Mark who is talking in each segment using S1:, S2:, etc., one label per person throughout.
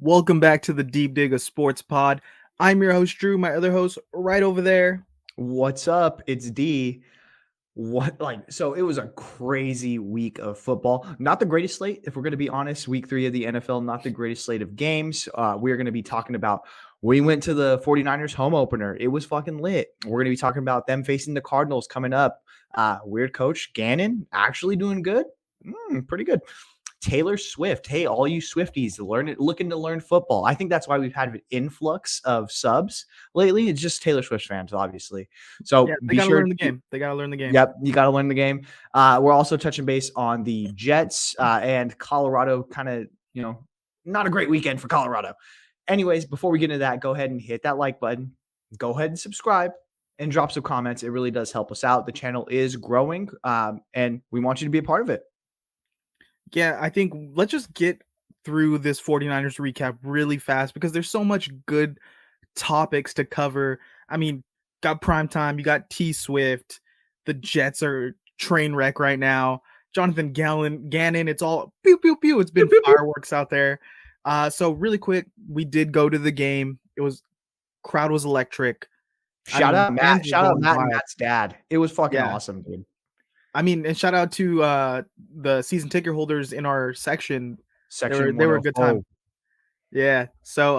S1: Welcome back to the Deep Dig of Sports Pod. I'm your host, Drew. My other host, right over there.
S2: What's up? It's D. So it was a crazy week of football. Not the greatest slate, if we're going to be honest. Week 3 of the NFL, not the greatest slate of games. We're going to be talking about we went to the 49ers home opener. It was fucking lit. We're going to be talking about them facing the Cardinals coming up. Weird coach Gannon actually doing good. Pretty good. Taylor Swift. Hey, all you Swifties, looking to learn football. I think that's why we've had an influx of subs lately. It's just Taylor Swift fans, obviously. So
S1: Yeah, they
S2: be
S1: got to
S2: sure.
S1: learn the game. They got to learn the game.
S2: Yep, you got to learn the game. We're also touching base on the Jets and Colorado. Kind of, not a great weekend for Colorado. Anyways, before we get into that, go ahead and hit that like button. Go ahead and subscribe and drop some comments. It really does help us out. The channel is growing, and we want you to be a part of it.
S1: Yeah, I think let's just get through this 49ers recap really fast because there's so much good topics to cover. I mean, got prime time, you got T Swift, the Jets are train wreck right now. Jonathan Gannon, it's all pew pew pew. It's been fireworks out there. So really quick, we did go to the game. Crowd was electric.
S2: Shout out Matt and
S1: Wild.
S2: Matt's dad. It was fucking awesome, dude.
S1: I mean, and shout out to the season ticket holders in our section. They were a good time. Yeah. So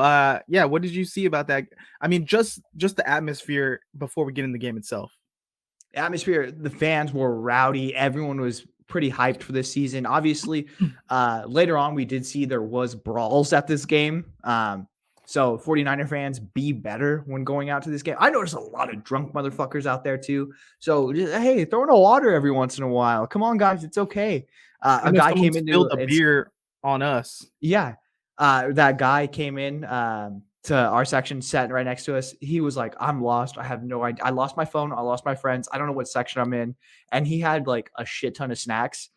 S1: what did you see about that? I mean, just the atmosphere before we get in the game itself.
S2: Atmosphere, the fans were rowdy. Everyone was pretty hyped for this season. Obviously, later on we did see there was brawls at this game. So 49er fans, be better when going out to this game. I noticed a lot of drunk motherfuckers out there too. So hey, throw in a water every once in a while. Come on, guys, it's okay.
S1: A guy came in spilled a beer on us.
S2: Yeah, that guy came in to our section, sat right next to us. He was like, "I'm lost. I have no idea. I lost my phone. I lost my friends. I don't know what section I'm in." And he had like a shit ton of snacks.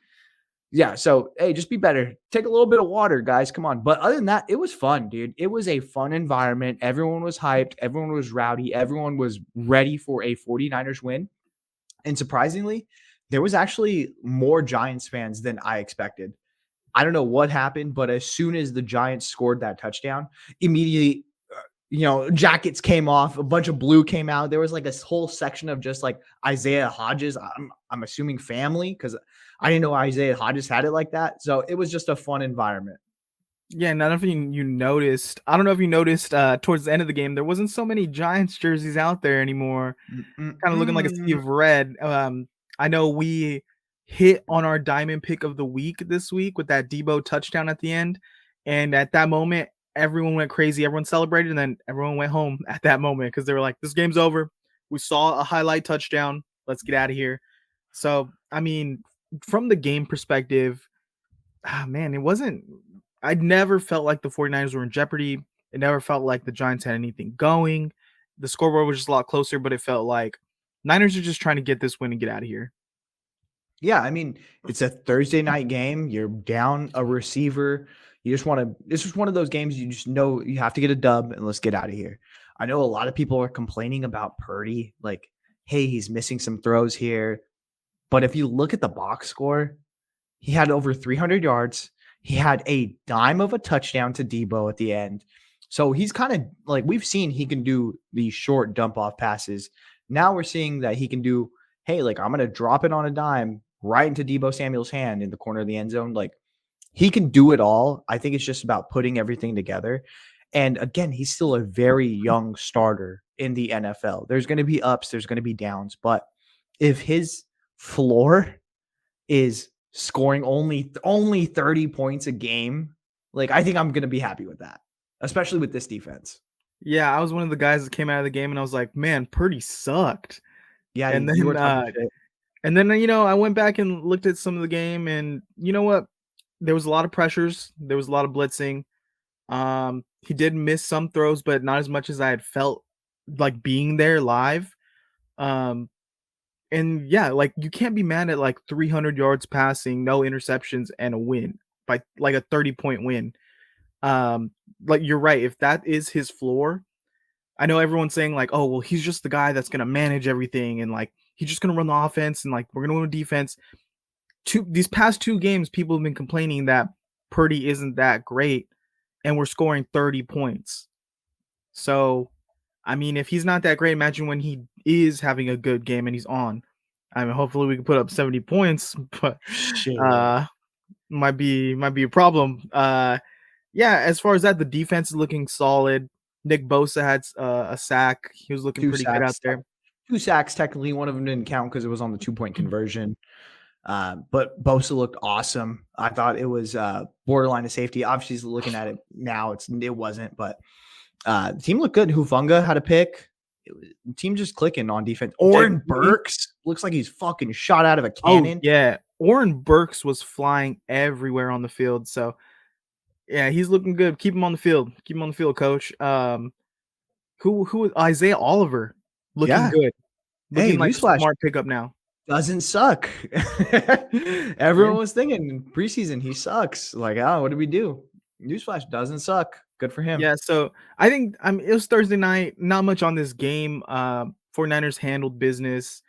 S2: Yeah, so hey, just be better. Take a little bit of water, guys. Come on. But other than that, it was fun, dude. It was a fun environment. Everyone was hyped. Everyone was rowdy. Everyone was ready for a 49ers win. And surprisingly, there was actually more Giants fans than I expected. I don't know what happened, but as soon as the Giants scored that touchdown, immediately, jackets came off, a bunch of blue came out. There was like a whole section of just like Isaiah Hodges. I'm assuming family, because I didn't know Isaiah Hodges had it like that. So it was just a fun environment.
S1: Yeah, none of you noticed. I don't know if you noticed towards the end of the game, there wasn't so many Giants jerseys out there anymore. Kind of looking like a sea of red. I know we hit on our diamond pick of the week this week with that Deebo touchdown at the end. And at that moment, everyone went crazy. Everyone celebrated, and then everyone went home at that moment because they were like, this game's over. We saw a highlight touchdown. Let's get out of here. So, I mean, from the game perspective, man, it wasn't – I never felt like the 49ers were in jeopardy. It never felt like the Giants had anything going. The scoreboard was just a lot closer, but it felt like Niners are just trying to get this win and get out of here.
S2: Yeah, I mean, it's a Thursday night game. You're down a receiver. You just want to – this is one of those games you just know you have to get a dub and let's get out of here. I know a lot of people are complaining about Purdy, like, hey, he's missing some throws here. But if you look at the box score, he had over 300 yards. He had a dime of a touchdown to Deebo at the end. So he's kind of like, we've seen he can do these short dump off passes. Now we're seeing that he can do, hey, like, I'm going to drop it on a dime right into Deebo Samuels' hand in the corner of the end zone. Like, he can do it all. I think it's just about putting everything together. And again, he's still a very young starter in the NFL. There's going to be ups, there's going to be downs. But if his floor is scoring only 30 points a game, like, I think I'm going to be happy with that, especially with this defense.
S1: Yeah, I was one of the guys that came out of the game and I was like, man, Purdy sucked.
S2: Yeah,
S1: and then I went back and looked at some of the game, and you know what? There was a lot of pressures. There was a lot of blitzing. He did miss some throws, but not as much as I had felt like being there live. And yeah, like, you can't be mad at like 300 yards passing, no interceptions, and a win by like a 30-point win. Like, you're right. If that is his floor, I know everyone's saying like, oh, well, he's just the guy that's going to manage everything. And like, he's just going to run the offense and like, we're going to win defense. These past 2 games, people have been complaining that Purdy isn't that great. and we're scoring 30 points. So, I mean, if he's not that great, imagine when he is having a good game and he's on. I mean, hopefully we can put up 70 points, but
S2: Shit.
S1: uh might be a problem. Yeah, as far as that, the defense is looking solid. Nick Bosa had a sack. He was looking
S2: Two
S1: pretty good out
S2: sacks.
S1: there.
S2: 2 sacks, technically. One of them didn't count because it was on the 2-point conversion. But Bosa looked awesome. I thought it was borderline of safety. Obviously, looking at it now, it wasn't. But the team looked good. Hufanga had a pick. The team just clicking on defense. Oren Burks looks like he's fucking shot out of a cannon.
S1: Oh yeah, Oren Burks was flying everywhere on the field. So yeah, he's looking good. Keep him on the field. Keep him on the field, coach. Who Isaiah Oliver looking
S2: Yeah.
S1: good.
S2: Hey,
S1: Looking like a
S2: newsflash.
S1: smart pickup now.
S2: Doesn't suck. Everyone was thinking preseason he sucks. Like, oh, what did we do? Newsflash, doesn't suck. Good for him.
S1: Yeah, so I think it was Thursday night. Not much on this game. 49ers handled business.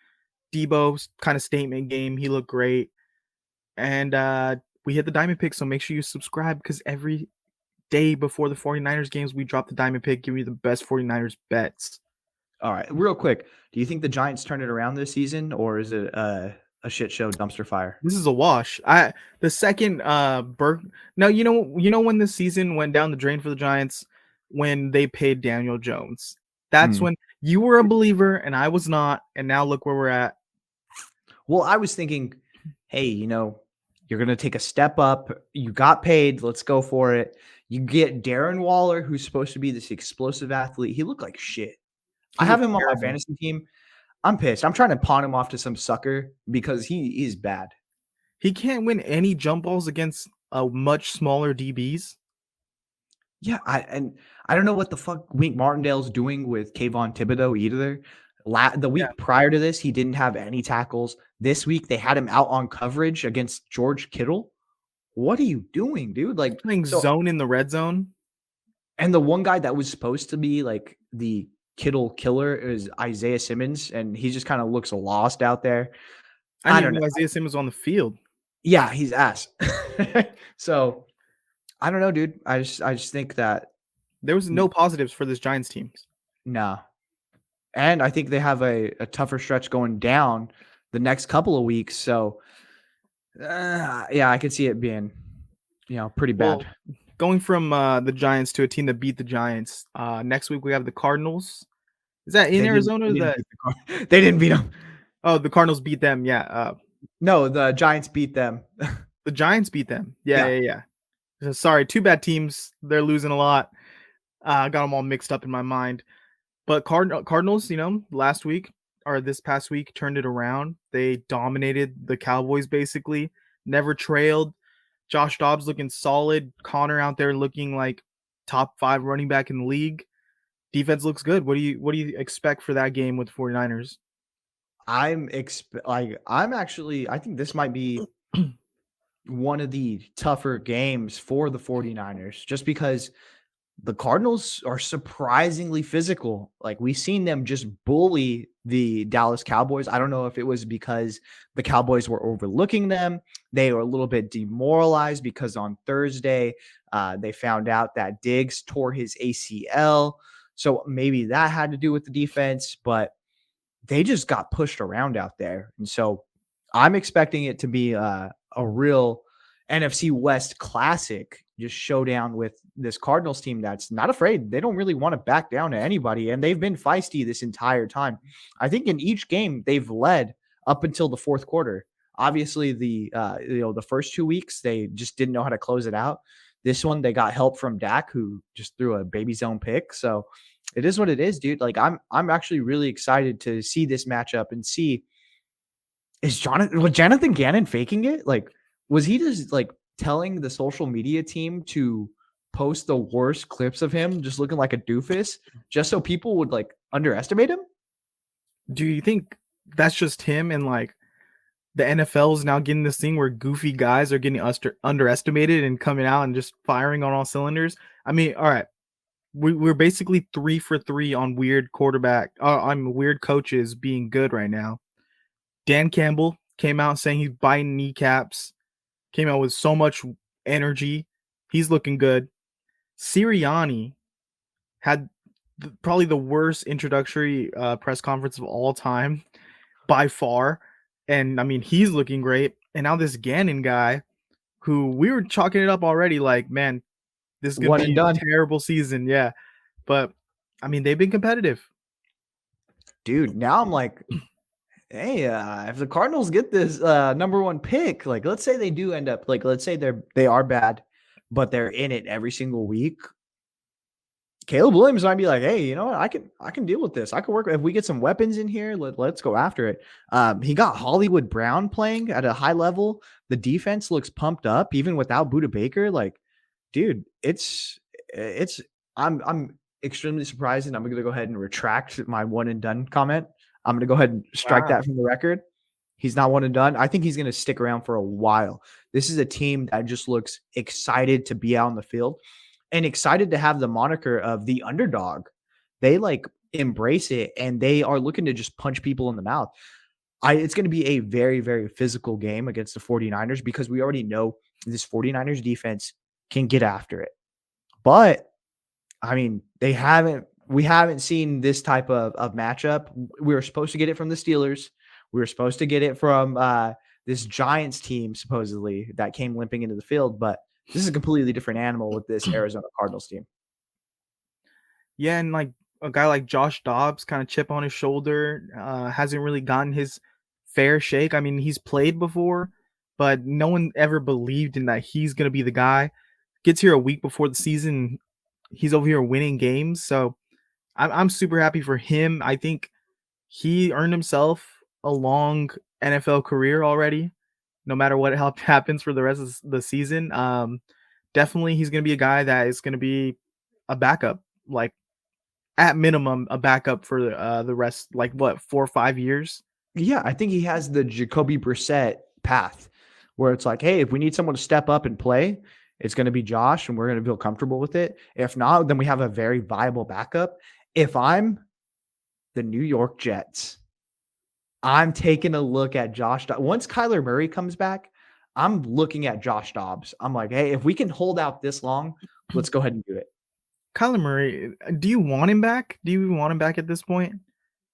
S1: Deebo's kind of statement game. He looked great. And we hit the diamond pick, so make sure you subscribe because every day before the 49ers games, we drop the diamond pick, give you the best 49ers bets.
S2: All right, real quick. Do you think the Giants turn it around this season, or is it a shit show dumpster fire?
S1: This is a wash. The second Burke. No, you know when the season went down the drain for the Giants when they paid Daniel Jones. That's when you were a believer and I was not, and now look where we're at.
S2: Well, I was thinking, hey, you're going to take a step up. You got paid. Let's go for it. You get Darren Waller, who's supposed to be this explosive athlete. He looked like shit. I have him on my fantasy team. I'm pissed. I'm trying to pawn him off to some sucker because he is bad.
S1: He can't win any jump balls against a much smaller DBs.
S2: Yeah, I don't know what the fuck Wink Martindale's doing with Kayvon Thibodeau either. The week prior to this, he didn't have any tackles. This week, they had him out on coverage against George Kittle. What are you doing, dude? Like
S1: playing zone in the red zone.
S2: And the one guy that was supposed to be like the Kittle killer is Isaiah Simmons, and he just kind of looks lost out there.
S1: I didn't know Isaiah Simmons was on the field.
S2: Yeah, he's ass. So I don't know, dude. I just think that
S1: there was no positives for this Giants team.
S2: No. And I think they have a tougher stretch going down the next couple of weeks. So yeah, I could see it being, pretty bad.
S1: Well, going from the Giants to a team that beat the Giants. Next week we have the Cardinals. Is that in Arizona?
S2: They didn't beat them.
S1: Oh, the Cardinals beat them. Yeah.
S2: No, the Giants beat them.
S1: The Giants beat them. Yeah. So, sorry, two bad teams. They're losing a lot. Got them all mixed up in my mind. But Cardinals, last week or this past week turned it around. They dominated the Cowboys basically. Never trailed. Josh Dobbs looking solid. Connor out there looking like top 5 running back in the league. Defense looks good. What do you expect for that game with the 49ers?
S2: I think this might be one of the tougher games for the 49ers just because the Cardinals are surprisingly physical. Like we've seen them just bully the Dallas Cowboys. I don't know if it was because the Cowboys were overlooking them. They were a little bit demoralized because on Thursday, they found out that Diggs tore his ACL. So maybe that had to do with the defense, but they just got pushed around out there. And so I'm expecting it to be a real NFC West classic, just showdown with this Cardinals team that's not afraid. They don't really want to back down to anybody, and they've been feisty this entire time. I think in each game they've led up until the fourth quarter. Obviously, the first 2 weeks they just didn't know how to close it out. This one they got help from Dak, who just threw a baby zone pick. So it is what it is, dude. Like I'm actually really excited to see this matchup and see was Jonathan Gannon faking it? Like, was he just like telling the social media team to post the worst clips of him just looking like a doofus just so people would like underestimate him?
S1: Do you think that's just him and like the NFL is now getting this thing where goofy guys are getting underestimated and coming out and just firing on all cylinders? I mean, all right. We're basically 3 for 3 on weird weird coaches being good right now. Dan Campbell came out saying he's biting kneecaps, came out with so much energy. He's looking good. Sirianni had probably the worst introductory press conference of all time by far. And I mean, he's looking great. And now this Gannon guy, who we were chalking it up already, like, man, this is gonna
S2: One
S1: be
S2: and
S1: a
S2: done.
S1: terrible season. Yeah. But I mean, they've been competitive.
S2: Dude, now I'm like, hey, if the Cardinals get this number one pick, like let's say they do end up, like let's say they are bad, but they're in it every single week. Caleb Williams might be like, hey, you know what? I can deal with this. I can work if we get some weapons in here. Let's go after it. He got Hollywood Brown playing at a high level. The defense looks pumped up, even without Buda Baker. Like, dude, it's I'm extremely surprised, and I'm gonna go ahead and retract my one and done comment. I'm gonna go ahead and strike
S1: Wow.
S2: that from the record. He's not one and done. I think he's gonna stick around for a while. This is a team that just looks excited to be out on the field and excited to have the moniker of the underdog. They like embrace it and they are looking to just punch people in the mouth. It's going to be a very, very physical game against the 49ers because we already know this 49ers defense can get after it. But I mean, we haven't seen this type of matchup. We were supposed to get it from the Steelers. We were supposed to get it from this Giants team, supposedly, that came limping into the field. But this is a completely different animal with this Arizona Cardinals team.
S1: Yeah, and like a guy like Josh Dobbs, kind of chip on his shoulder, hasn't really gotten his fair shake. I mean, he's played before, but no one ever believed in that he's gonna be the guy. Gets here a week before the season, he's over here winning games. So I'm super happy for him. I think he earned himself a long NFL career already. No matter what happens for the rest of the season, definitely he's gonna be a guy that is gonna be a backup, like at minimum a backup for the rest, like what 4 or 5 years.
S2: Yeah, I think he has the Jacoby Brissett path where it's like, hey, if we need someone to step up and play, it's going to be Josh and we're going to feel comfortable with it. If not, then we have a very viable backup. If I'm the New York Jets, I'm taking a look at Josh. Once Kyler Murray comes back, I'm looking at Josh Dobbs. I'm like, hey, if we can hold out this long, let's go ahead and do it.
S1: Kyler Murray, do you want him back? Do you even want him back at this point?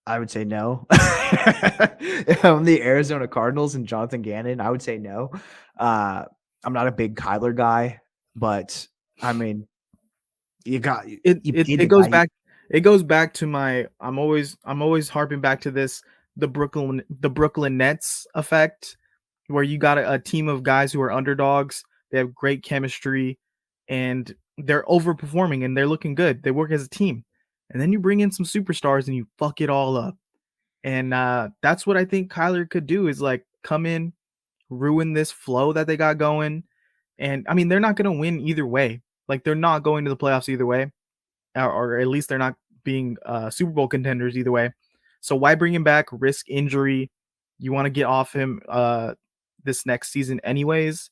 S2: I would say no. If I'm the Arizona Cardinals and Jonathan Gannon, I would say no. I'm not a big Kyler guy, but I mean,
S1: It
S2: you
S1: it
S2: paid
S1: it
S2: the
S1: goes
S2: guy.
S1: back it goes back to my I'm always harping back to this, the Brooklyn Nets effect, where you got a team of guys who are underdogs. They have great chemistry and they're overperforming and they're looking good. They work as a team. And then you bring in some superstars and you fuck it all up. And that's what I think Kyler could do, is like come in, ruin this flow that they got going. And I mean, they're not going to win either way. Like they're not going to the playoffs either way, or at least they're not being Super Bowl contenders either way. So why bring him back? Risk injury. You want to get off him this next season, anyways.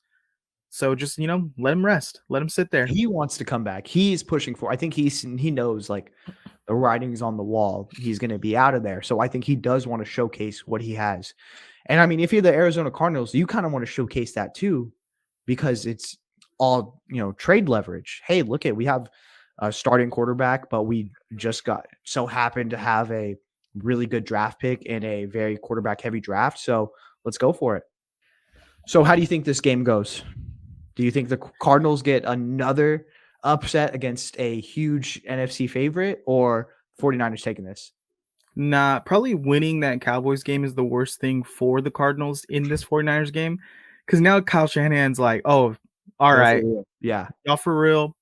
S1: So just let him rest. Let him sit there.
S2: He wants to come back. He's pushing for. I think he knows like the writing's on the wall. He's going to be out of there. So I think he does want to showcase what he has. And I mean, if you're the Arizona Cardinals, you kind of want to showcase that too, because it's all trade leverage. Hey, look at we have a starting quarterback, but we just got so happened to have a really good draft pick in a very quarterback heavy draft. So let's go for it. So how do you think this game goes? Do you think the Cardinals get another upset against a huge NFC favorite, or 49ers taking this?
S1: Nah, probably winning that Cowboys game is the worst thing for the Cardinals in this 49ers game. Because now Kyle Shanahan's like, oh, all
S2: They're for
S1: right,
S2: real. Yeah.
S1: y'all for real.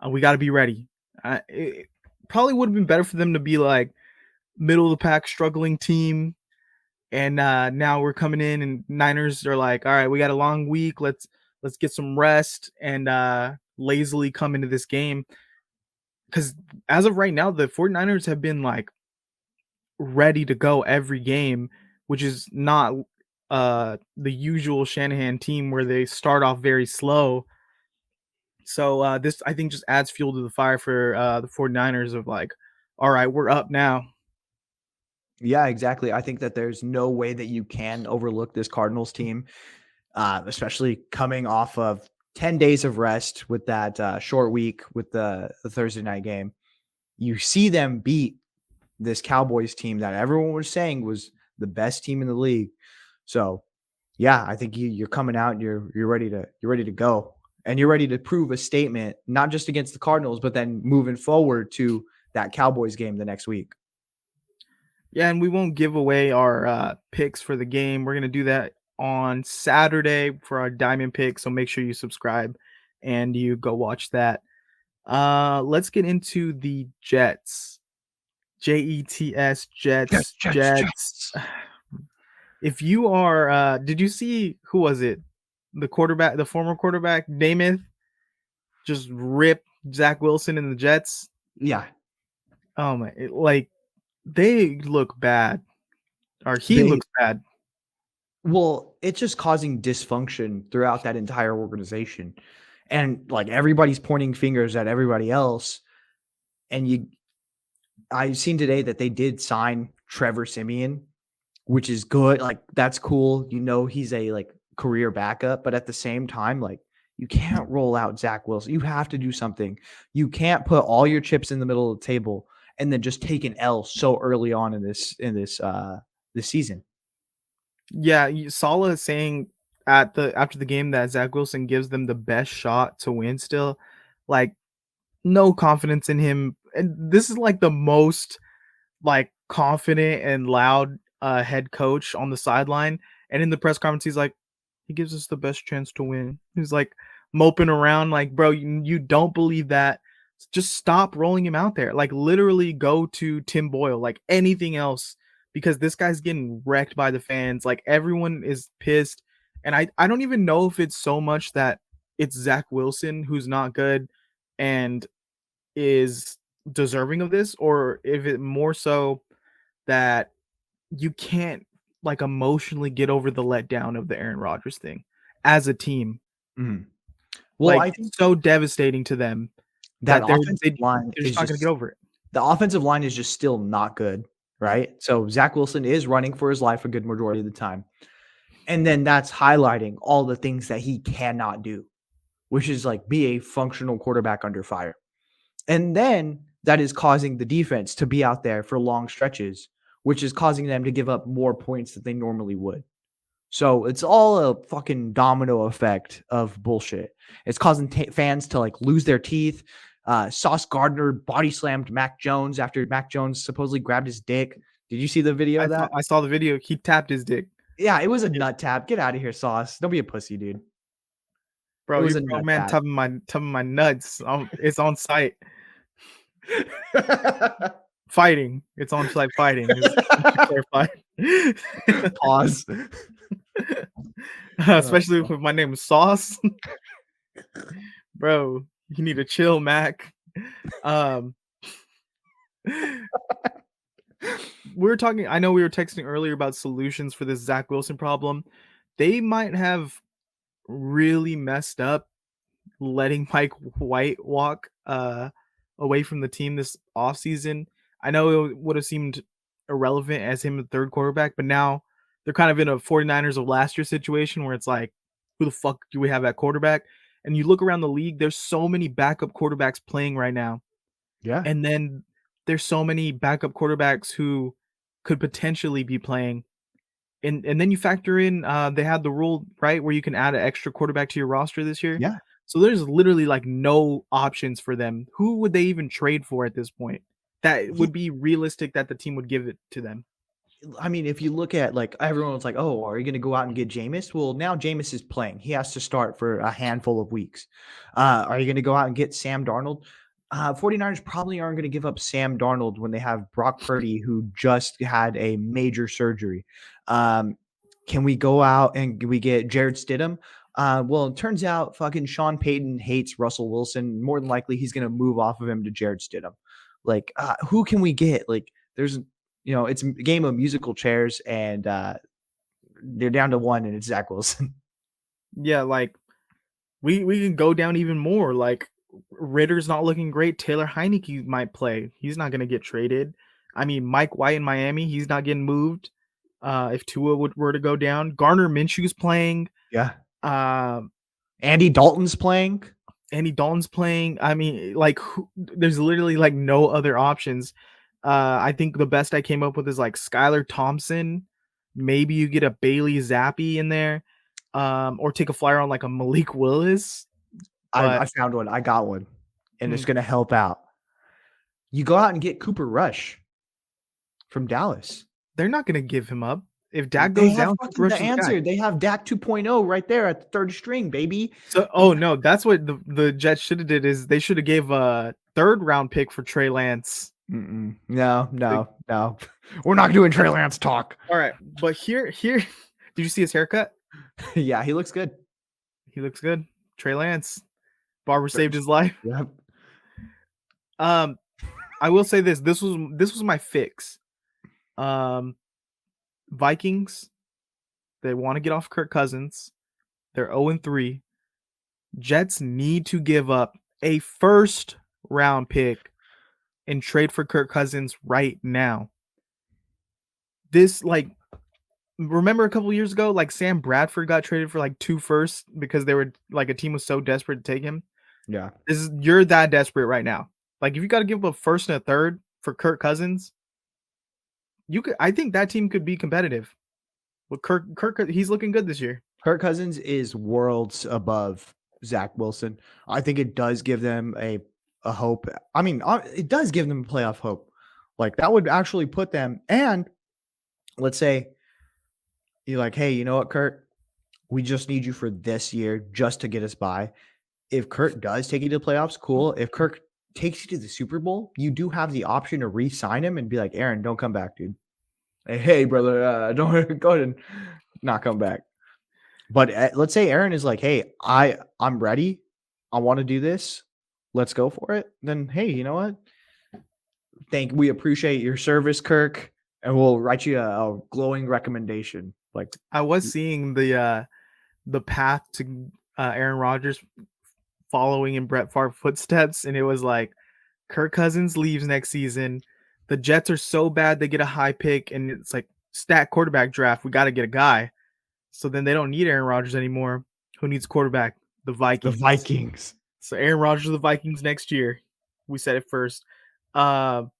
S1: We got to be ready. It probably would have been better for them to be like middle of the pack, struggling team. And now we're coming in, and Niners are like, all right, we got a long week. Let's get some rest and lazily come into this game. Because as of right now, the 49ers have been like ready to go every game, which is not the usual Shanahan team where they start off very slow. So this, I think, just adds fuel to the fire for the 49ers of like, all right, we're up now.
S2: Yeah, exactly. I think that there's no way that you can overlook this Cardinals team, especially coming off of 10 days of rest with that short week with the Thursday night game. You see them beat this Cowboys team that everyone was saying was the best team in the league. So, yeah, I think you're coming out. You're ready to go, and you're ready to prove a statement, not just against the Cardinals, but then moving forward to that Cowboys game the next week.
S1: Yeah, and we won't give away our picks for the game. We're gonna do that on Saturday for our diamond pick. So make sure you subscribe and you go watch that. Let's get into the Jets. Jets,
S2: Jets,
S1: Jets,
S2: Jets,
S1: Jets.
S2: Jets.
S1: If you are did you see who was it? The quarterback, the former quarterback, Namath, just rip Zach Wilson in the Jets.
S2: Yeah,
S1: Oh my, like they look bad. Or he
S2: they
S1: looks bad.
S2: well, it's just causing dysfunction throughout that entire organization, and like everybody's pointing fingers at everybody else. And I've seen today that they did sign Trevor Siemian, which is good. Like, that's cool. He's a like career backup, but at the same time, like, you can't roll out Zach Wilson. You have to do something. You can't put all your chips in the middle of the table and then just take an L so early on in this season.
S1: Yeah, Salah is saying after the game that Zach Wilson gives them the best shot to win still. Like, no confidence in him. And this is like the most like confident and loud head coach on the sideline. And in the press conference, he's like, he gives us the best chance to win. He's like moping around, like, bro, you don't believe that. Just stop rolling him out there. Like, literally go to Tim Boyle, like anything else, because this guy's getting wrecked by the fans. Like, everyone is pissed. And I don't even know if it's so much that it's Zach Wilson who's not good and is deserving of this, or if it more so that you can't like emotionally get over the letdown of the Aaron Rodgers thing as a team.
S2: Mhm. Well,
S1: Like,
S2: I
S1: it's
S2: think
S1: so devastating to them
S2: that
S1: that
S2: offensive line
S1: they're just
S2: is
S1: not gonna get
S2: just
S1: over it.
S2: the offensive line is just still not good, right? So Zach Wilson is running for his life a good majority of the time. And then that's highlighting all the things that he cannot do, which is like be a functional quarterback under fire. And then that is causing the defense to be out there for long stretches, which is causing them to give up more points than they normally would. So it's all a fucking domino effect of bullshit. It's causing fans to like lose their teeth. Sauce Gardner body slammed Mac Jones after Mac Jones supposedly grabbed his dick. Did you see the video of that?
S1: I saw the video. He tapped his dick.
S2: Yeah, it was a nut tap. Get out of here, Sauce. Don't be a pussy, dude. It
S1: Bro,
S2: was
S1: you
S2: a
S1: grown
S2: nut
S1: man
S2: tap.
S1: tubbing my nuts. It's on site. Fighting. It's on site fighting. I should clarify.
S2: Pause.
S1: Especially if my name is Sauce. Bro, you need to chill, Mac. Um I know we were texting earlier about solutions for this Zach Wilson problem. They might have really messed up letting Mike White walk away from the team this offseason. I know it would have seemed irrelevant as him the third quarterback, but now they're kind of in a 49ers of last year situation where it's like, who the fuck do we have at quarterback? And you look around the league, there's so many backup quarterbacks playing right now.
S2: Yeah.
S1: And then there's so many backup quarterbacks who could potentially be playing. And then you factor in they had the rule, right, where you can add an extra quarterback to your roster this year.
S2: Yeah.
S1: So there's literally like no options for them. Who would they even trade for at this point? That
S2: Yeah.
S1: would be realistic that the team would give it to them.
S2: I mean, if you look at like everyone's like, oh, are you going to go out and get Jameis? Well, now Jameis is playing. He has to start for a handful of weeks. Are you going to go out and get Sam Darnold? 49ers probably aren't going to give up Sam Darnold when they have Brock Purdy, who just had a major surgery. Can we go out and we get Jared Stidham? Well, it turns out fucking Sean Payton hates Russell Wilson. More than likely, he's going to move off of him to Jared Stidham. Like, who can we get? Like, it's a game of musical chairs, and they're down to one, and it's Zach Wilson.
S1: Yeah, like we can go down even more. Like Ritter's not looking great. Taylor Heineke might play. He's not gonna get traded. I mean, Mike White in Miami, he's not getting moved. If Tua were to go down, Garner Minshew's playing.
S2: Yeah.
S1: Uh,
S2: Andy Dalton's playing.
S1: Andy Dalton's playing. I mean, like, there's literally like no other options. I think the best I came up with is like Skylar Thompson. Maybe you get a Bailey Zappi in there, or take a flyer on like a Malik Willis. But
S2: I found one. I got one, and it's
S1: hmm,
S2: gonna help out. You go out and get Cooper Rush from Dallas.
S1: they're not gonna give him up. If Dak
S2: They
S1: goes
S2: have
S1: down, Cooper
S2: fucking
S1: Rush
S2: the
S1: is the guy.
S2: answer. They have Dak 2.0 right there at the third string, baby.
S1: So, oh no, that's what the Jets should have did is they should have gave a third round pick for Trey Lance.
S2: No,
S1: Like,
S2: no, no. We're not doing Trey Lance talk.
S1: all right, but here, did you see his haircut?
S2: Yeah, he looks good.
S1: He looks good. Trey Lance, barber saved his life.
S2: Yep.
S1: Um, I will say this. This was my fix. Um, Vikings. They want to get off Kirk Cousins. They're 0-3. Jets need to give up a first round pick and trade for Kirk Cousins right now. This, like, remember a couple years ago, like Sam Bradford got traded for like 2 firsts because they were like a team was so desperate to take him.
S2: Yeah.
S1: You're that desperate right now. Like, if you got to give up a first and a third for Kirk Cousins, I think that team could be competitive. With Kirk, he's looking good this year.
S2: Kirk Cousins is worlds above Zach Wilson. I think it does give them a hope. I mean, it does give them playoff hope. Like that would actually put them. And let's say you're like, hey, you know what, Kurt? We just need you for this year just to get us by. If Kurt does take you to the playoffs, cool. If Kirk takes you to the Super Bowl, you do have the option to re-sign him and be like, Aaron, don't come back, dude. Hey, brother, don't go ahead and not come back. But let's say Aaron is like, hey, I'm ready. I want to do this. Let's go for it. Then, hey, you know what? We appreciate your service, Kirk, and we'll write you a glowing recommendation. Like
S1: I was seeing the path to Aaron Rodgers following in Brett Favre's footsteps, and it was like Kirk Cousins leaves next season. The Jets are so bad they get a high pick, and it's like stack quarterback draft. We got to get a guy. So then they don't need Aaron Rodgers anymore. Who needs quarterback? The
S2: the
S1: Vikings.
S2: Vikings.
S1: So Aaron Rodgers of the Vikings next year. We said it first. Would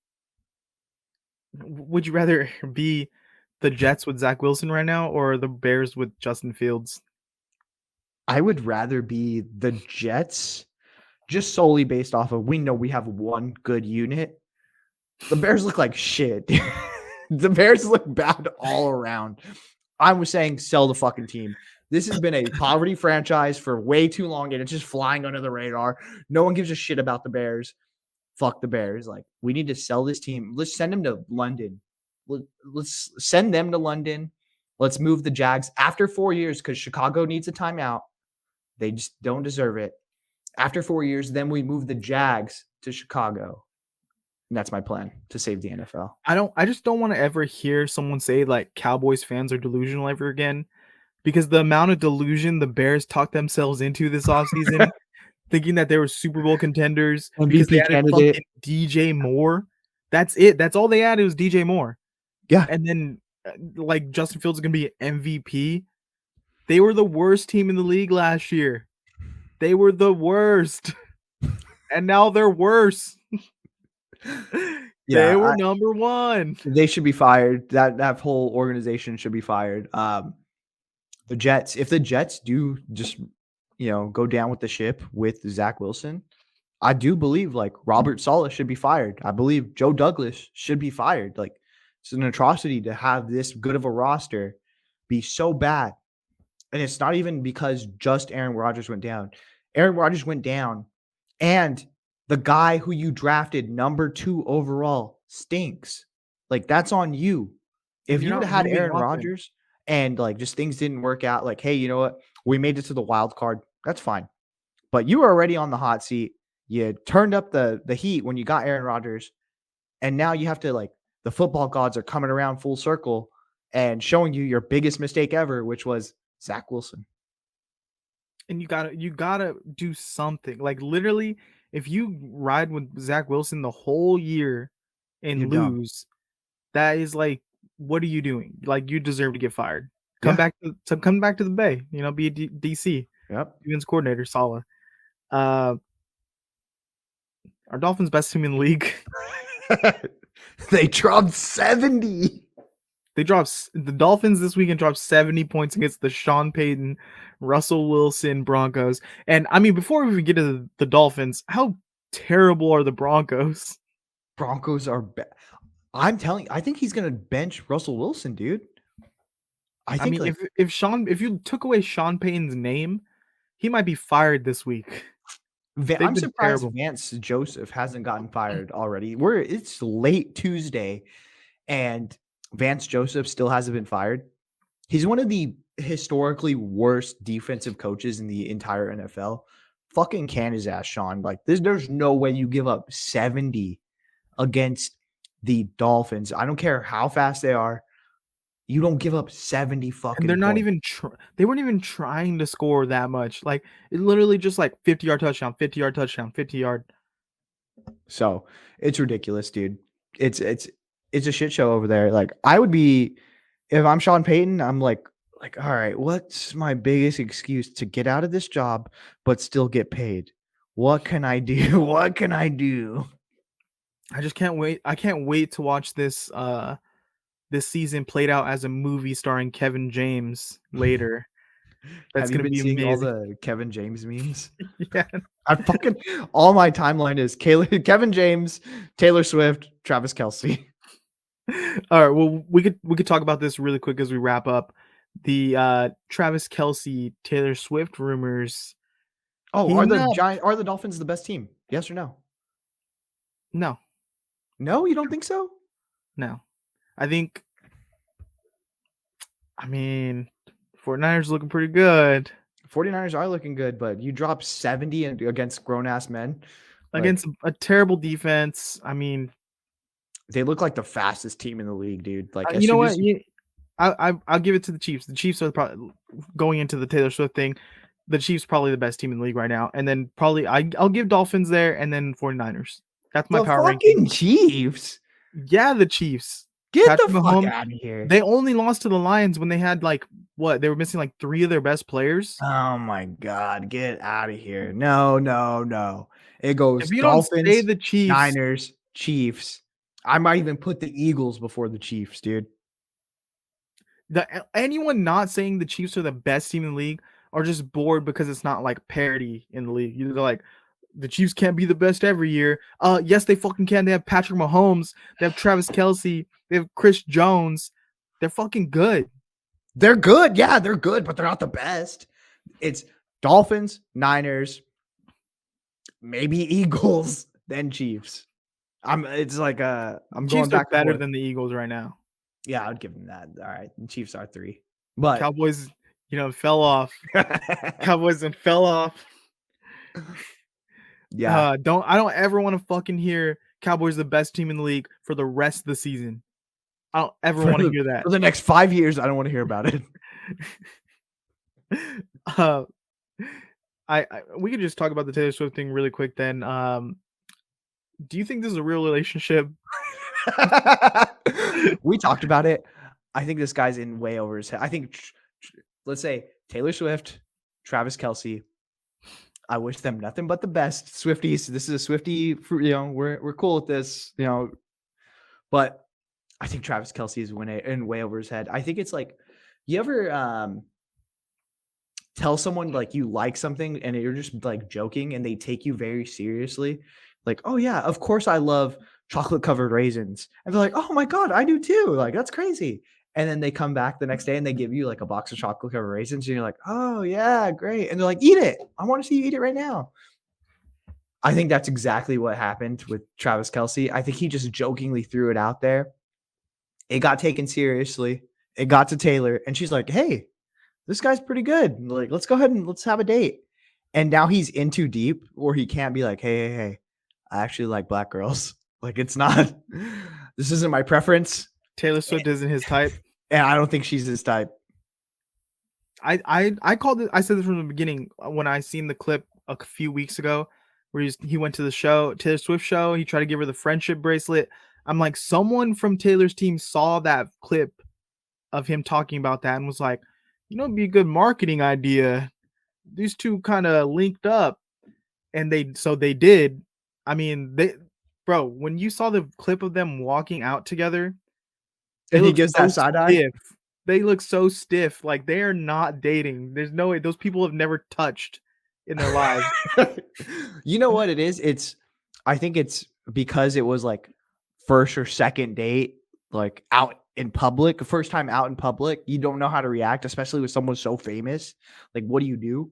S1: you rather be the Jets with Zach Wilson right now or the Bears with Justin Fields?
S2: I would rather be the Jets just solely based off of we know we have one good unit. The Bears look like shit. The Bears look bad all around. I was saying sell the fucking team. This has been a poverty franchise for way too long, and it's just flying under the radar. No one gives a shit about the Bears. Fuck the Bears. Like, we need to sell this team. Let's send them to London. Let's send them to London. Let's move the Jags after 4 years because Chicago needs a timeout. They just don't deserve it. After 4 years, then we move the Jags to Chicago. And that's my plan to save the NFL.
S1: I just don't want to ever hear someone say like Cowboys fans are delusional ever again, because the amount of delusion the Bears talked themselves into this offseason, thinking that they were Super Bowl contenders because they
S2: MVP
S1: added
S2: candidate.
S1: fucking DJ Moore. That's it. That's all they added was DJ Moore.
S2: Yeah.
S1: And then like Justin Fields is going to be MVP. They were the worst team in the league last year. They were the worst. And now they're worse. They were number one.
S2: They should be fired. That whole organization should be fired. The Jets, if the Jets do just go down with the ship with Zach Wilson, I do believe like Robert Saleh should be fired. I believe Joe Douglas should be fired. Like it's an atrocity to have this good of a roster be so bad. And it's not even because just Aaron Rodgers went down. Aaron Rodgers went down, and the guy who you drafted number 2 overall stinks. Like, that's on you. If you would have had Aaron Rodgers and, like, just things didn't work out, like, hey, you know what? We made it to the wild card. That's fine. But you were already on the hot seat. You turned up the heat when you got Aaron Rodgers, and now you have to, like, the football gods are coming around full circle and showing you your biggest mistake ever, which was Zach Wilson.
S1: And you gotta do something. Like, literally, if you ride with Zach Wilson the whole year and
S2: You're
S1: lose, that is like, what are you doing? Like, you deserve to get fired. Come back to the Bay. Be a DC.
S2: Yep.
S1: Defense coordinator, Salah. Uh, our Dolphins best team in the league.
S2: They dropped 70.
S1: The Dolphins this weekend dropped 70 points against the Sean Payton, Russell Wilson Broncos. And I mean, before we even get to the Dolphins, how terrible are the Broncos?
S2: Broncos are bad. I'm telling you, I think he's gonna bench Russell Wilson, dude.
S1: I mean, if you took away Sean Payton's name, he might be fired this week. They've
S2: I'm
S1: been
S2: surprised
S1: terrible.
S2: Vance Joseph hasn't gotten fired already. It's late Tuesday, and Vance Joseph still hasn't been fired. He's one of the historically worst defensive coaches in the entire NFL. Fucking can his ass, Sean. Like there's no way you give up 70 against the Dolphins. I don't care how fast they are. You don't give up 70 fucking
S1: And they're not
S2: points.
S1: even they weren't even trying to score that much. Like it literally just like 50-yard touchdown, 50-yard touchdown, 50-yard.
S2: So it's ridiculous, dude. It's a shit show over there. Like I would be if I'm Sean Payton, I'm like, all right, what's my biggest excuse to get out of this job but still get paid? What can I do? What can I do?
S1: I just can't wait. I can't wait to watch this this season played out as a movie starring Kevin James later. That's
S2: Have you
S1: gonna
S2: been
S1: be
S2: seeing all
S1: amazing.
S2: the Kevin James memes?
S1: Yeah.
S2: I fucking all my timeline is Kevin James, Taylor Swift, Travis Kelce.
S1: All right. Well, we could talk about this really quick as we wrap up. The Travis Kelce, Taylor Swift rumors.
S2: Oh,
S1: Heating up.
S2: are the Dolphins the best team? Yes or no?
S1: No.
S2: No, you don't think so?
S1: No. I mean, 49ers looking pretty good.
S2: 49ers are looking good, but you dropped 70 against grown-ass men.
S1: Against a terrible defense. I mean,
S2: they look like the fastest team in the league, dude. Like,
S1: you know what? I'll give it to the Chiefs. The Chiefs are probably going into the Taylor Swift thing. The Chiefs probably the best team in the league right now, and then probably I'll give Dolphins there, and then 49ers. That's my
S2: the
S1: power
S2: fucking
S1: ranking.
S2: Chiefs.
S1: Yeah, the Chiefs.
S2: Get
S1: Patrick
S2: the fuck
S1: Mahomes,
S2: out of here.
S1: They only lost to the Lions when they had like what? They were missing like 3 of their best players.
S2: Oh my god, get out of here. No. It goes
S1: If you
S2: Dolphins,
S1: don't say the Chiefs,
S2: Niners, Chiefs. I might even put the Eagles before the Chiefs, dude.
S1: Anyone not saying the Chiefs are the best team in the league are just bored because it's not like parity in the league. They're like, the Chiefs can't be the best every year. Yes, they fucking can. They have Patrick Mahomes. They have Travis Kelce. They have Chris Jones. They're fucking good.
S2: They're good. Yeah, they're good, but they're not the best. It's Dolphins, Niners, maybe Eagles, then Chiefs. It's like I'm
S1: Chiefs
S2: going back
S1: are better than the Eagles right now.
S2: Yeah, I'd give them that. All right, the Chiefs are 3, but
S1: Cowboys, fell off. Cowboys and fell off.
S2: Yeah,
S1: I don't ever want to fucking hear Cowboys the best team in the league for the rest of the season. I don't ever want to hear that.
S2: For the next 5 years, I don't want to hear about it.
S1: We could just talk about the Taylor Swift thing really quick then. Do you think this is a real relationship?
S2: We talked about it. I think this guy's in way over his head. I think, let's say Taylor Swift, Travis Kelce. I wish them nothing but the best. Swifties. This is a Swiftie. We're cool with this. But I think Travis Kelce is in way over his head. I think it's like, you ever tell someone like you like something and you're just like joking and they take you very seriously? Like, oh yeah, of course I love chocolate covered raisins. And they're like, oh my God, I do too. Like, that's crazy. And then they come back the next day and they give you like a box of chocolate covered raisins. And you're like, oh yeah, great. And they're like, eat it. I want to see you eat it right now. I think that's exactly what happened with Travis Kelce. I think he just jokingly threw it out there. It got taken seriously. It got to Taylor and she's like, hey, this guy's pretty good. Like, let's go ahead and let's have a date. And now he's in too deep where he can't be like, hey, I actually like black girls. Like, it's not, this isn't my preference.
S1: Taylor Swift isn't his type.
S2: And I don't think she's his type.
S1: I called it. I said this from the beginning when I seen the clip a few weeks ago where he went to the show, Taylor Swift show. He tried to give her the friendship bracelet. I'm like, someone from Taylor's team saw that clip of him talking about that and was like, it'd be a good marketing idea these two kind of linked up, and they did. I mean, bro, when you saw the clip of them walking out together, they
S2: And he
S1: look
S2: gives that
S1: so
S2: side eye.
S1: stiff. They look so stiff, like they are not dating. There's no way those people have never touched in their lives.
S2: You know what it is? I think it's because it was like first or second date, like out in public, first time out in public. You don't know how to react, especially with someone so famous. Like, what do you do?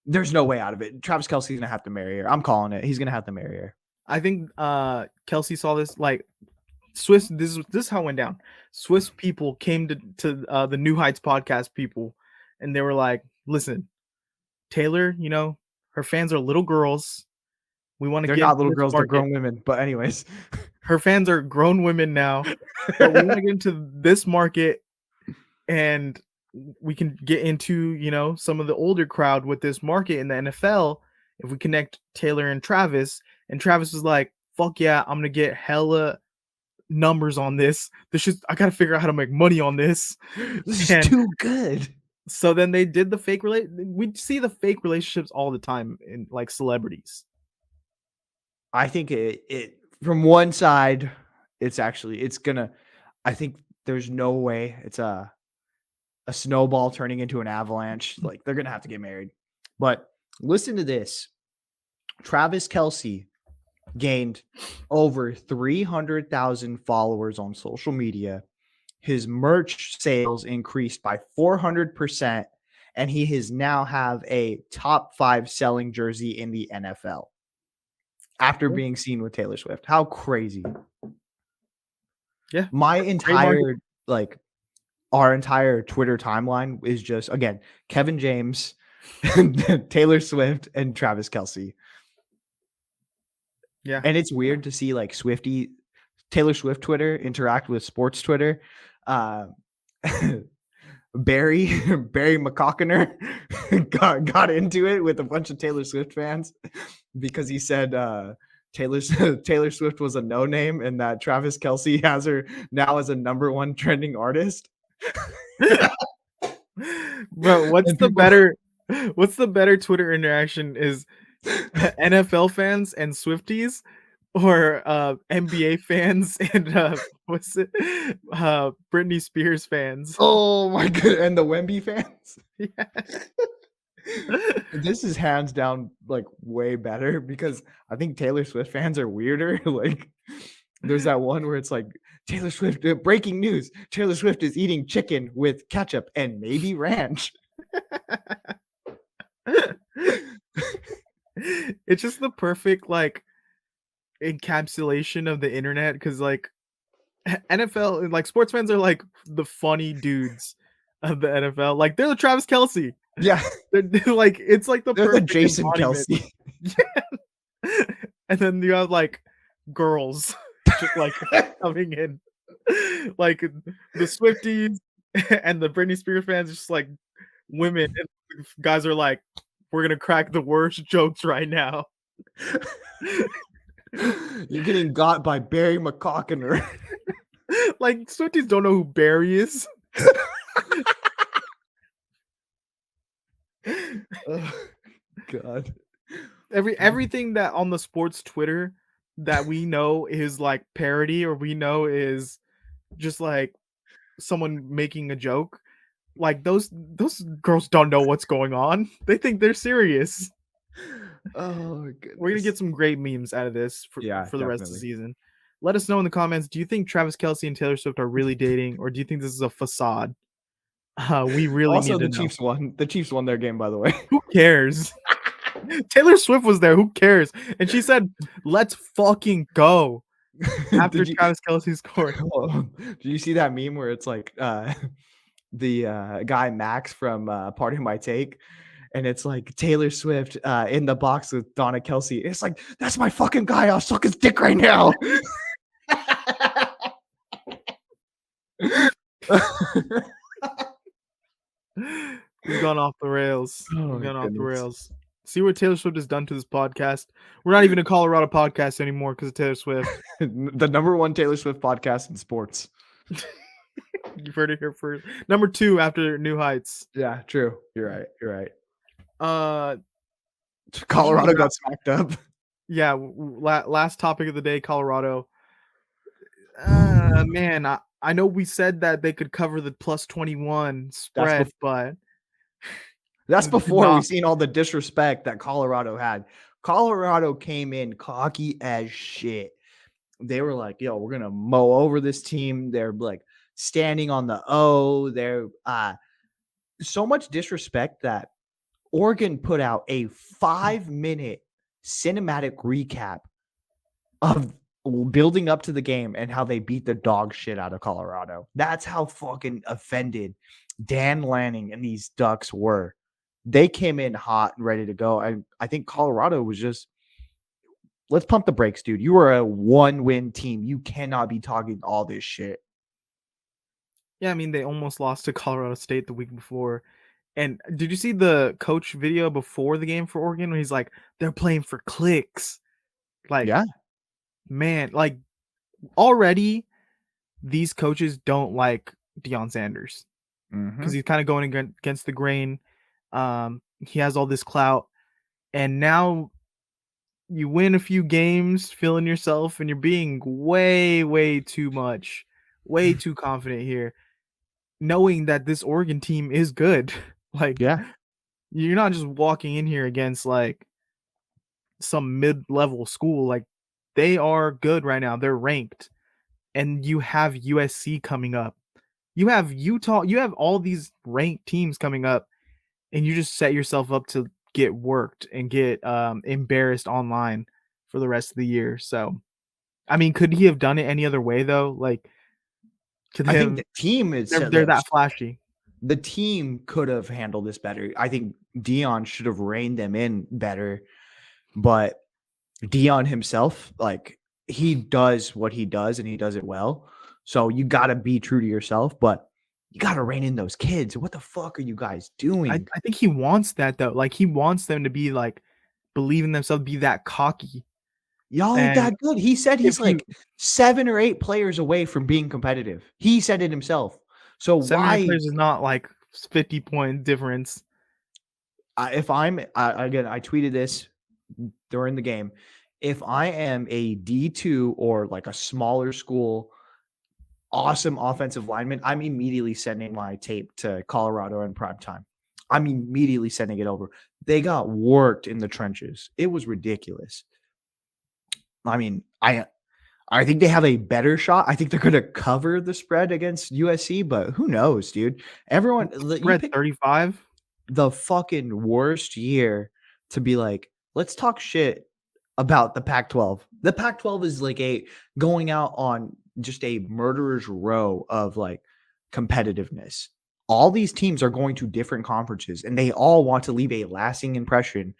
S2: There's no way out of it. Travis Kelce's gonna have to marry her. I'm calling it. He's gonna have to marry her.
S1: I think Kelsey saw this, like Swiss. This is how it went down. Swiss people came to the New Heights podcast people, and they were like, "Listen, Taylor, you know her fans are little girls. We want to
S2: They're
S1: get
S2: not
S1: into
S2: little
S1: this
S2: girls, they're
S1: market.
S2: grown women. But anyways.
S1: Her fans are grown women now, but we want to get into this market, and we can get into, you know, some of the older crowd with this market in the NFL if we connect Taylor and Travis." And Travis was like, "Fuck yeah, I'm gonna get hella numbers on this. I gotta figure out how to make money on this."
S2: This is
S1: And
S2: too good.
S1: so then they did the fake we see the fake relationships all the time in like celebrities.
S2: I think it from one side, it's gonna. I think there's no way it's a snowball turning into an avalanche. Like they're gonna have to get married. But listen to this: Travis Kelce gained over 300,000 followers on social media. His merch sales increased by 400%, and he has now have a top 5 selling jersey in the NFL after being seen with Taylor Swift. How crazy.
S1: Yeah.
S2: My
S1: Great market.
S2: entire, like, our entire Twitter timeline is just, again, Kevin James, Taylor Swift, and Travis Kelce.
S1: Yeah.
S2: And it's weird to see like Taylor Swift Twitter interact with sports Twitter. Uh, Barry McCockiner got into it with a bunch of Taylor Swift fans because he said Taylor Swift was a no name and that Travis Kelce has her now as a #1 trending artist.
S1: Bro, what's the better Twitter interaction, is NFL fans and Swifties, or NBA fans and what's it Britney Spears fans?
S2: Oh my god, and the Wemby fans.
S1: Yeah.
S2: This is hands down like way better because I think Taylor Swift fans are weirder. Like there's that one where it's like Taylor Swift, breaking news: Taylor Swift is eating chicken with ketchup and maybe ranch.
S1: It's just the perfect like encapsulation of the internet, because like NFL, like sports fans are like the funny dudes of the NFL. Like they're the Travis Kelce.
S2: Yeah,
S1: They're like, it's like the
S2: they're the
S1: perfect
S2: Jason
S1: embodiment.
S2: Kelce.
S1: And then you have like girls just like coming in, like the Swifties and the Britney Spears fans, just like women, and guys are like, "We're gonna crack the worst jokes right now."
S2: You're getting got by Barry McCockiner.
S1: Like Swifties don't know who Barry is.
S2: Oh, God.
S1: Everything that on the sports Twitter that we know is like parody, or we know is just like someone making a joke. Like those girls don't know what's going on. They think they're serious.
S2: Oh goodness.
S1: We're gonna get some great memes out of this for the rest of the season. Let us know in the comments. Do you think Travis Kelce and Taylor Swift are really dating, or do you think this is a facade? We really
S2: Also,
S1: need to
S2: the
S1: know.
S2: Chiefs won. The Chiefs won their game, by the way.
S1: Who cares? Taylor Swift was there. Who cares? And she said, "Let's fucking go." After Travis Kelce scored.
S2: Did you see that meme where it's like the guy Max from Part of My Take, and it's like Taylor Swift in the box with Donna Kelce. It's like, that's my fucking guy. I'll suck his dick right now.
S1: We've gone off the rails.
S2: Oh,
S1: We've gone off the
S2: goodness.
S1: rails. See what Taylor Swift has done to this podcast. We're not even a Colorado podcast anymore because of Taylor Swift.
S2: The #1 Taylor Swift podcast in sports.
S1: You've heard it here first. #2 after New Heights.
S2: Yeah, true. You're right.
S1: Uh, switching
S2: Colorado
S1: gears out
S2: got smacked up.
S1: yeah, last topic of the day, Colorado. Man, I know we said that they could cover the +21
S2: That's
S1: spread,
S2: before
S1: but
S2: that's
S1: it did
S2: before we
S1: not.
S2: seen all the disrespect that Colorado had. Colorado came in cocky as shit. They were like, "Yo, we're gonna mow over this team." They're like standing on the O. They're so much disrespect that Oregon put out a 5-minute cinematic recap of building up to the game and how they beat the dog shit out of Colorado. That's how fucking offended Dan Lanning and these Ducks were. They came in hot and ready to go. I think Colorado was just, let's pump the brakes, dude. You are a 1-win team. You cannot be talking all this shit.
S1: Yeah, I mean, they almost lost to Colorado State the week before. And did you see the coach video before the game for Oregon where he's like, "They're playing for clicks." Like,
S2: Yeah.
S1: man, like already these coaches don't like Deion Sanders because
S2: Mhm.
S1: he's kind of going against the grain. He has all this clout, and now you win a few games, feeling yourself, and you're being way, way too much, way too confident here, knowing that this Oregon team is good. Like,
S2: Yeah.
S1: you're not just walking in here against like some mid-level school. Like, they are good right now. They're ranked, and you have USC coming up. You have Utah. You have all these ranked teams coming up, and you just set yourself up to get worked and get embarrassed online for the rest of the year. So, I mean, could he have done it any other way though? Like, could
S2: I
S1: they
S2: think
S1: have?
S2: the team is
S1: They're that flashy.
S2: the team could have handled this better. I think Dion should have reined them in better, but Dion himself, like, he does what he does and he does it well. So you got to be true to yourself, but you got to rein in those kids. What the fuck are you guys doing?
S1: I think he wants that though. Like, he wants them to be like believe in themselves, be that cocky.
S2: Y'all ain't
S1: And
S2: that good. He said
S1: if
S2: he's
S1: you
S2: like 7 or 8 players away from being competitive. He said it himself. So
S1: 7
S2: why
S1: players is not like 50-point difference.
S2: if I'm again, I tweeted this during the game. If I am a D2 or like a smaller school, awesome offensive lineman, I'm immediately sending my tape to Colorado in prime time. I'm immediately sending it over. They got worked in the trenches. It was ridiculous. I mean, I think they have a better shot. I think they're going to cover the spread against USC, but who knows, dude? Everyone, you
S1: Spread
S2: pick
S1: 35.
S2: the fucking worst year to be like, let's talk shit about the Pac-12. The Pac-12 is like a going out on just a murderer's row of like competitiveness. All these teams are going to different conferences and they all want to leave a lasting impression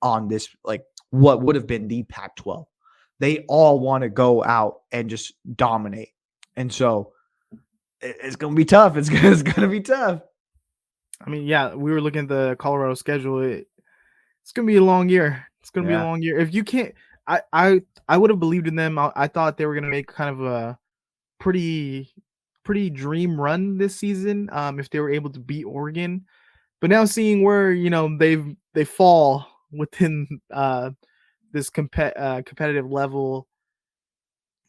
S2: on this, like what would have been the Pac-12. They all want to go out and just dominate. And so it's going to be tough. It's going to be tough.
S1: I mean, yeah, we were looking at the Colorado schedule. It's gonna be a long year. It's gonna be a
S2: Yeah.
S1: long year. If you can't, I would have believed in them. I thought they were gonna make kind of a pretty pretty dream run this season. If they were able to beat Oregon, but now seeing where they fall within this competitive level,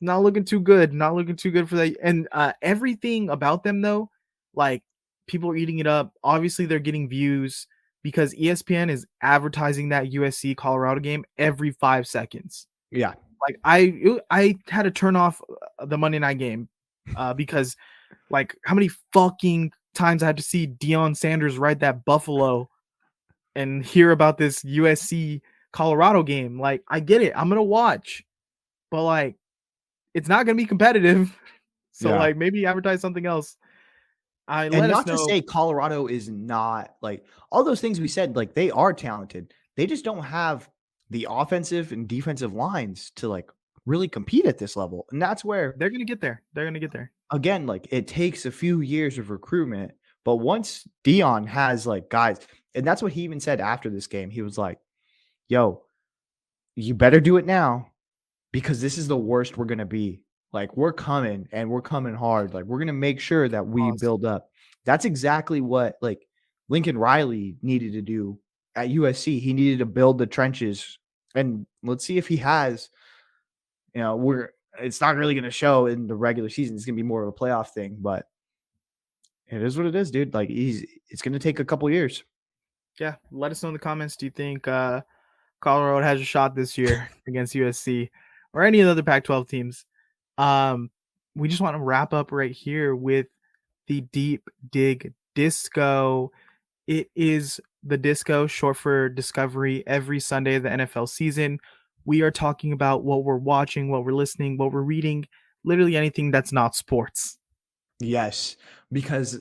S1: not looking too good. Not looking too good for that. And everything about them though, like people are eating it up. Obviously, they're getting views because ESPN is advertising that USC Colorado game every 5 seconds.
S2: Yeah.
S1: Like I had to turn off the Monday night game because like how many fucking times I had to see Deion Sanders ride that Buffalo and hear about this USC Colorado game. Like I get it, I'm gonna watch, but like it's not gonna be competitive. So
S2: Yeah.
S1: like maybe advertise something else. I
S2: And
S1: let us
S2: not to
S1: know.
S2: say Colorado is not like all those things we said, like they are talented. They just don't have the offensive and defensive lines to like really compete at this level. And that's where,
S1: They're gonna get there. They're gonna get there.
S2: again, like it takes a few years of recruitment. But once Dion has like guys, and that's what he even said after this game. He was like, yo, you better do it now because this is the worst we're gonna be. Like we're coming and we're coming hard. Like we're gonna make sure that we
S1: Pause.
S2: build up. That's exactly what like Lincoln Riley needed to do at USC. He needed to build the trenches, and let's see if he has. We're it's not really going to show in the regular season. It's going to be more of a playoff thing, but it is what it is, dude. Like it's going to take a couple years.
S1: Yeah, let us know in the comments. Do you think Colorado has a shot this year against USC or any of the other Pac-12 teams? Um, we just want to wrap up right here with the Deep Dig Disco. It is the disco, short for Discovery, every Sunday of the NFL season. We are talking about what we're watching, what we're listening, what we're reading, literally anything that's not sports.
S2: Yes, because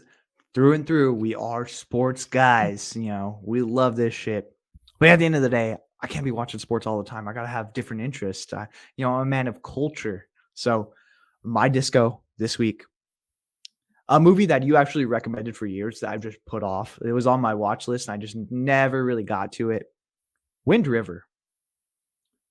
S2: through and through, we are sports guys. We love this shit. But at the end of the day, I can't be watching sports all the time. I gotta have different interests. I'm a man of culture. So my disco this week, a movie that you actually recommended for years that I've just put off. It was on my watch list and I just never really got to it. Wind River.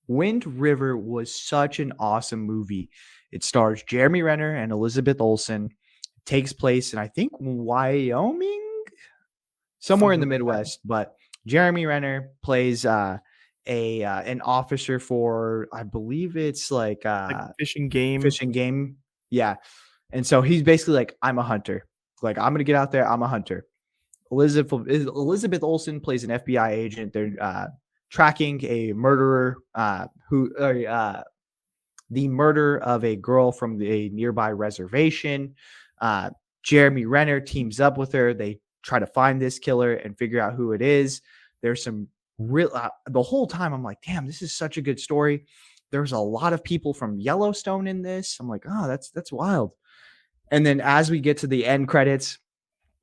S2: Wind River was such an awesome movie. It stars Jeremy Renner and Elizabeth Olsen. It takes place in, I think, Wyoming, somewhere in the
S1: Something like that.
S2: Midwest. But Jeremy Renner plays an officer for, I believe it's like
S1: Like fishing game.
S2: fishing game. Yeah. And so he's basically like, I'm a hunter. Like, I'm going to get out there. I'm a hunter. Elizabeth Olsen plays an FBI agent. They're tracking a murderer the murder of a girl from a nearby reservation. Jeremy Renner teams up with her. They try to find this killer and figure out who it is. There's some real the whole time I'm like, damn, this is such a good story. There's a lot of people from Yellowstone in this. I'm like, oh, that's wild. And then as we get to the end credits,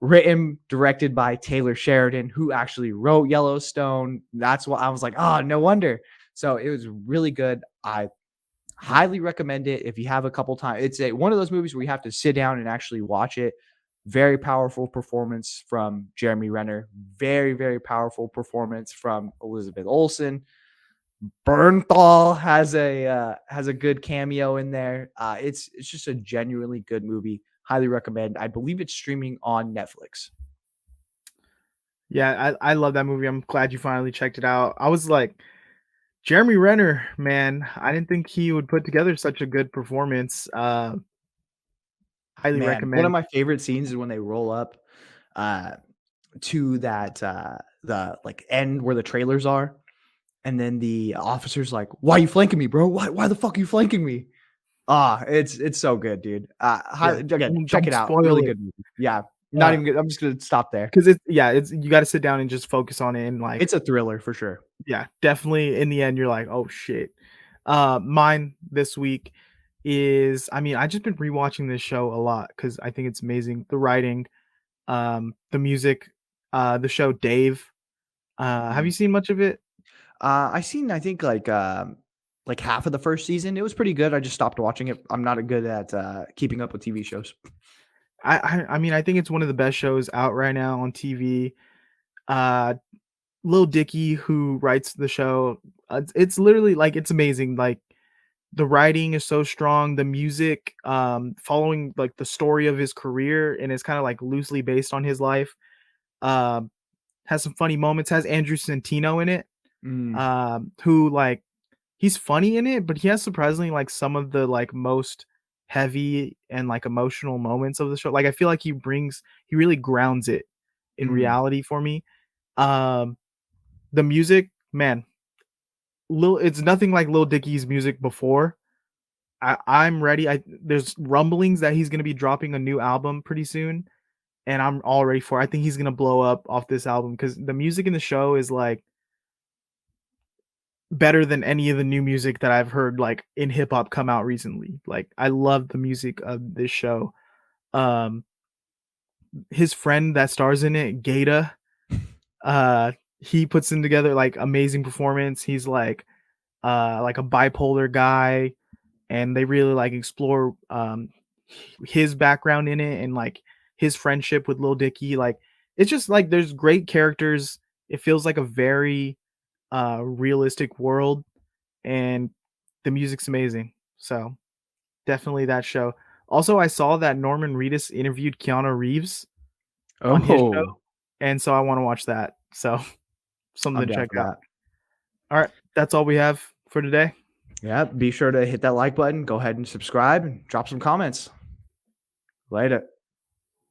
S2: written, directed by Taylor Sheridan, who actually wrote Yellowstone. That's why I was like, oh, no wonder. So it was really good. I highly recommend it if you have a couple times. It's one of those movies where you have to sit down and actually watch it. Very powerful performance from Jeremy Renner. Very, very powerful performance from Elizabeth Olsen. Bernthal has a good cameo in there. It's just a genuinely good movie. Highly recommend. I believe it's streaming on Netflix.
S1: Yeah, I love that movie. I'm glad you finally checked it out. I was like, Jeremy Renner, man, I didn't think he would put together such a good performance. Highly
S2: Man, one of
S1: recommend.
S2: my favorite scenes is when they roll up uh, to that the like end where the trailers are, and then the officer's like, "Why are you flanking me, bro? Why the fuck are you flanking me?" It's so good, dude.
S1: Yeah,
S2: Again, check
S1: don't
S2: it out. Really
S1: spoil it.
S2: good movie. Yeah, not even good. I'm just gonna stop there.
S1: Because it's you got to sit down and just focus on it and like
S2: It's a thriller for sure.
S1: yeah, definitely in the end you're like, oh shit. Mine this week is I mean I just been rewatching this show a lot because I think it's amazing. The writing, the music, the show Dave. Have
S2: Mm.
S1: you seen much of it?
S2: I seen, I think like half of the first season. It was pretty good. I just stopped watching it. I'm not good at keeping up with TV shows.
S1: I mean I think it's one of the best shows out right now on TV. Uh, Lil Dicky, who writes the show, it's literally like it's amazing. Like the writing is so strong, the music, following like the story of his career, and it's kind of like loosely based on his life. Um, has some funny moments. Has Andrew Santino in it,
S2: Mm,
S1: who like he's funny in it, but he has surprisingly like some of the like most heavy and like emotional moments of the show. Like I feel like he really grounds it in
S2: mm,
S1: reality for me. Um, the music, man, it's nothing like Lil Dicky's music before. I'm ready. There's rumblings that he's gonna be dropping a new album pretty soon, and I'm all ready for it. I think he's gonna blow up off this album because the music in the show is like better than any of the new music that I've heard like in hip hop come out recently. Like I love the music of this show. Um, his friend that stars in it, Gata, uh, he puts in together like amazing performance. He's like a bipolar guy, and they really like explore his background in it and like his friendship with Lil Dicky. Like it's just like there's great characters. It feels like a very realistic world, and the music's amazing. So definitely that show. Also, I saw that Norman Reedus interviewed Keanu Reeves on his show,
S2: Oh,
S1: and so I want to watch that. So something
S2: I'm
S1: to
S2: down
S1: check
S2: for
S1: out.
S2: that.
S1: All right, that's all we have for today.
S2: Yeah, be sure to hit that like button. Go ahead and subscribe and drop some comments. Later.